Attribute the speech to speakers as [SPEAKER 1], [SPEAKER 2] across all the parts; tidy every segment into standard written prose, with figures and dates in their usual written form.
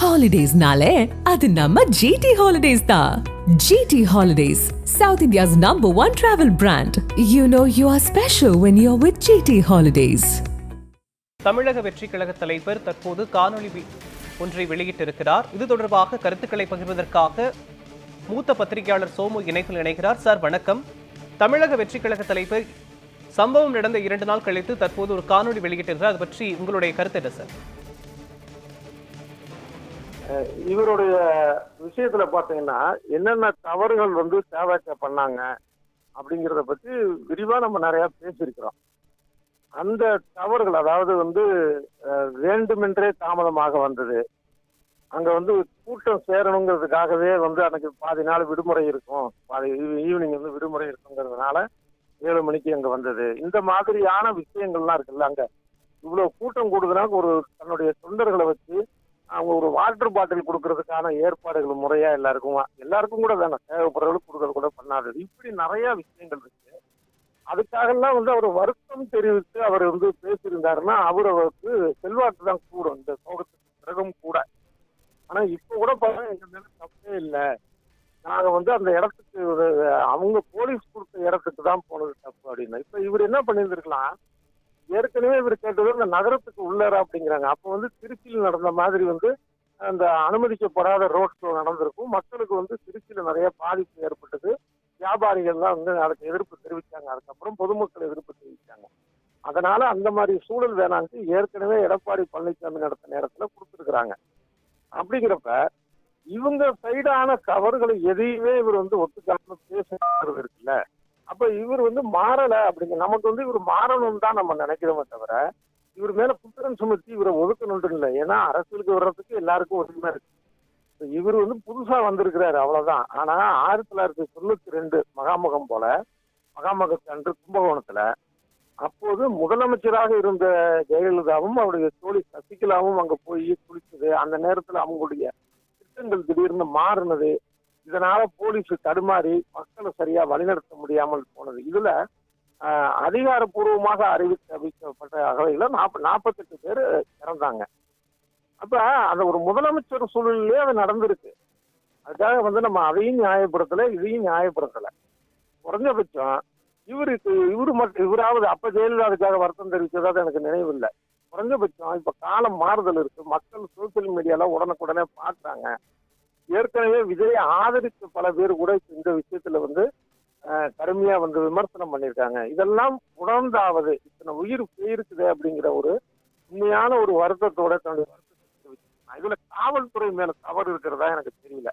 [SPEAKER 1] Holidays-nale, adu namma GT Holidays da. GT Holidays, South India's #1 travel brand. You know you are special when you're with GT Holidays.
[SPEAKER 2] தமிழக வெற்றிக் கழக தலைவர் தற்போது காணொளி ஒன்றை வெளியிட்டிருக்கிறார். இது தொடர்பாக கருத்துக்களை பகிர்வதற்காக மூத்த பத்திரிகையாளர் சோமு இணைப்பில் இணைகிறார். சார் வணக்கம். தமிழக வெற்றிக் கழக தலைவர் சம்பவம் நடந்த 2 நாள் கழித்து தற்போது ஒரு காணொளி வெளியிட்டிருக்கிறார். அது பற்றி உங்களுடைய கருத்து என்ன சார்?
[SPEAKER 3] இவருடைய விஷயத்துல பாத்தீங்கன்னா என்னென்ன தவறுகள் சேவாக்க பண்ணாங்க அப்படிங்கிறத பத்தி விரிவா நம்ம நிறைய பேசியிருக்கிறோம். அந்த தவறுகள் அதாவது வேண்டுமென்றே தாமதமாக வந்தது. அங்க கூட்டம் சேரணுங்கிறதுக்காகவே அன்னைக்கு பாதி நாள் விடுமுறை இருக்கும், பாதி ஈவினிங் விடுமுறை இருக்குங்கிறதுனால 7 மணிக்கு அங்க வந்தது. இந்த மாதிரியான விஷயங்கள்லாம் இருக்குல்ல, அங்க இவ்வளவு கூட்டம் கூடுதுன்னா ஒரு தன்னுடைய தொண்டர்களை வச்சு அவங்க ஒரு வாட்டர் பாட்டில் கொடுக்கறதுக்கான ஏற்பாடுகள் முறையா எல்லாருக்கும் கூட வேணும், தேவைப்படுறவங்களுக்கு கொடுக்கறது கூட பண்ணாதது. இப்படி நிறைய விஷயங்கள் இருக்கு. அதுக்காகலாம் அவர் வருத்தம் தெரிவித்து அவர் பேசியிருந்தாருன்னா அவருக்கு செல்வாக்கு தான் கூடும் இந்த சோகத்துக்கு பிறகும் கூட. ஆனா இப்ப கூட பாருங்க, எங்க மேல தப்பே இல்லை, நாங்க அந்த இடத்துக்கு அவங்க போலீஸ் கொடுத்த இடத்துக்கு தான் போனது தப்பு அப்படின்னு. இப்ப இவர் என்ன பண்ணியிருந்திருக்கலாம், ஏற்கனவே இவர் கேட்டது இந்த நகரத்துக்கு உள்ளார அப்படிங்கிறாங்க. அப்போ திருச்சியில் நடந்த மாதிரி அந்த அனுமதிக்கப்படாத ரோட் ஷோ நடந்திருக்கும். மக்களுக்கு திருச்சியில நிறைய பாதிப்பு ஏற்பட்டது. வியாபாரிகள்லாம் அதுக்கு எதிர்ப்பு தெரிவிச்சாங்க. அதுக்கப்புறம் பொதுமக்கள் எதிர்ப்பு தெரிவிச்சாங்க. அதனால அந்த மாதிரி சூழல் வேணான்ட்டு ஏற்கனவே எடப்பாடி பழனிசாமி நடத்த நேரத்துல கொடுத்துருக்குறாங்க. அப்படிங்கிறப்ப இவங்க சைடான தவறுகளை எதையுமே இவர் ஒத்துக்காம பேசுறது இருக்குல்ல. அப்ப இவர் மாறல அப்படிங்க, நமக்கு இவர் மாறணும் தான் நம்ம நினைக்கிறோமே தவிர இவர் மேல குற்றம் சுமத்தி இவரை ஒதுக்கணும் இல்லை. ஏன்னா அரசியலுக்கு வர்றதுக்கு எல்லாருக்கும் உரிமை இருக்கு. இவர் புதுசா வந்திருக்கிறாரு அவ்வளவுதான். ஆனா 1992 மகாமகம் போல மகாமகத்து அன்று கும்பகோணத்துல அப்போது முதலமைச்சராக இருந்த ஜெயலலிதாவும் அவருடைய தோழி சசிகலாவும் அங்க போய் குளிச்சது, அந்த நேரத்துல அவங்களுடைய திட்டங்கள் திடீர்னு மாறினது, இதனால போலீஸ் தடுமாறி மக்களை சரியா வழிநடத்த முடியாமல் போனது. இதுல அதிகாரப்பூர்வமாக அறிவிக்கப்பட்ட அகவையில 48 பேர் இறந்தாங்க. அப்ப அந்த ஒரு முதலமைச்சர் சூழலிலே அது நடந்திருக்கு. அதுக்காக நம்ம அதையும் நியாயப்படுத்தல, இதையும் நியாயப்படுத்தல. குறைஞ்சபட்சம் இவராவது அப்ப ஜெயலலிதாவுக்காக வருத்தம் தெரிவிச்சதாவது எனக்கு நினைவு இல்லை. குறைஞ்சபட்சம் இப்ப காலம் மாறுதல் இருக்கு, மக்கள் சோசியல் மீடியால உடனுக்குடனே பாக்குறாங்க. ஏற்கனவே விஜயை ஆதரித்த பல பேர் கூட இந்த விஷயத்துல கடுமையா விமர்சனம் பண்ணியிருக்காங்க. இதெல்லாம் உணர்ந்தாவது இத்தனை உயிர் போயிருக்குது அப்படிங்கிற ஒரு உண்மையான ஒரு வருத்தத்தோட தன்னுடைய வருத்தத்தை தெரிவிச்சிருக்காங்க. இதுல காவல்துறை மேல தவறு இருக்கிறதா எனக்கு தெரியல.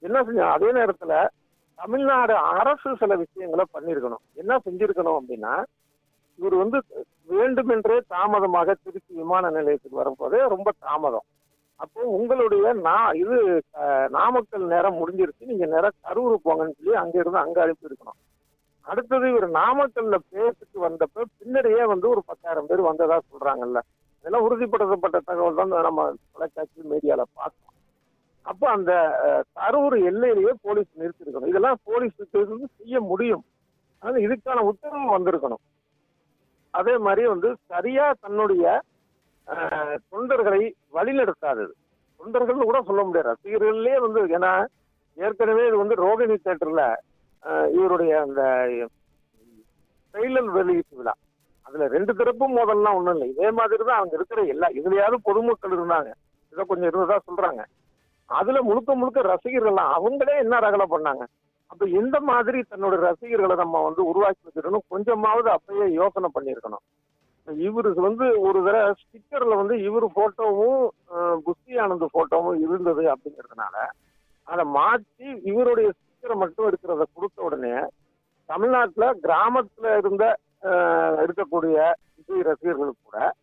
[SPEAKER 3] என்ன செஞ்ச அதே நேரத்துல தமிழ்நாடு அரசு சில விஷயங்களை பண்ணிருக்கணும். என்ன செஞ்சிருக்கணும் அப்படின்னா, இவர் வேண்டுமென்றே தாமதமாக திருச்சி விமான நிலையத்துக்கு வரும்போதே ரொம்ப தாமதம். அப்போ உங்களுடைய நாமக்கல் நேரம் முடிஞ்சிருச்சு, நீங்க நேரம் கரூர் போங்கன்னு சொல்லி அங்க இருந்து அங்க அனுப்பி இருக்கணும். அடுத்தது இவர் நாமக்கல்ல பேசிட்டு வந்தப்ப பின்னரையே ஒரு 10,000 பேர் வந்ததா சொல்றாங்கல்ல, இதெல்லாம் உறுதிப்படுத்தப்பட்ட தகவல் தான் நம்ம தொலைக்காட்சி மீடியால பார்த்தோம். அப்போ அந்த கரூர் எல்லையிலேயே போலீஸ் நிறுத்திருக்கணும். இதெல்லாம் போலீஸுக்கு செய்ய முடியும். அதனால இதுக்கான உத்தரவு வந்திருக்கணும். அதே மாதிரி சரியா தன்னுடைய தொண்டர்களை வழிநடத்தாதது, தொண்டர்கள் கூட சொல்ல முடியாது, ரசிகர்களே ஏன்னா ஏற்கனவே இது ரோகிணி தியேட்டர்ல இவருடைய அந்த ட்ரெய்லர் வெளியீட்டு விழா, அதுல 2 தரப்பும் மோதல்லாம் ஒண்ணும் இல்லை. இதே மாதிரிதான் அவங்க இருக்கிற இதுலயாவது பொதுமக்கள் இருந்தாங்க, இதை கொஞ்சம் இருந்ததா சொல்றாங்க. அதுல முழுக்க முழுக்க ரசிகர்கள்லாம் அவங்களே என்ன ரகலை பண்ணாங்க. அப்ப எந்த மாதிரி தன்னோட ரசிகர்களை நம்ம உருவாக்கி வச்சிருக்கணும், கொஞ்சமாவது அப்பயே யோசனை பண்ணியிருக்கணும். இவருக்கு ஒரு தடவை ஸ்டிக்கர்ல இவரு போட்டோவும் புஷ்டி ஆனந்த் போட்டோவும் இருந்தது அப்படிங்கிறதுனால அதை மாற்றி இவருடைய ஸ்டிக்கரை மட்டும் இருக்கிறத கொடுத்த உடனே தமிழ்நாட்டுல கிராமத்துல இருக்கக்கூடிய விஜய் ரசிகர்களுக்கு கூட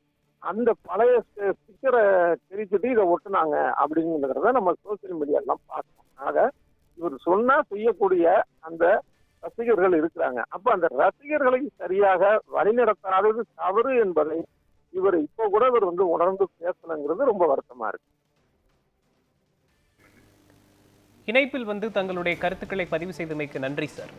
[SPEAKER 3] அந்த பழைய ஸ்டிக்கரை தெரிச்சுட்டு இதை ஒட்டுனாங்க அப்படிங்கிறத நம்ம சோசியல் மீடியாலாம் பார்த்தோம். ஆக இவர் சொன்னா செய்யக்கூடிய அந்த ரசிகர்கள் இருக்கிறாங்க. அப்ப அந்த ரசிகர்களை சரியாக வழிநடத்தாதது தவறு என்பதை இவர் இப்போ கூட இவர் உணர்ந்து பேசணுங்கிறது ரொம்ப வருத்தமா இருக்கு.
[SPEAKER 2] இணைப்பில் தங்களுடைய கருத்துக்களை பதிவு செய்தமைக்கு நன்றி சார்.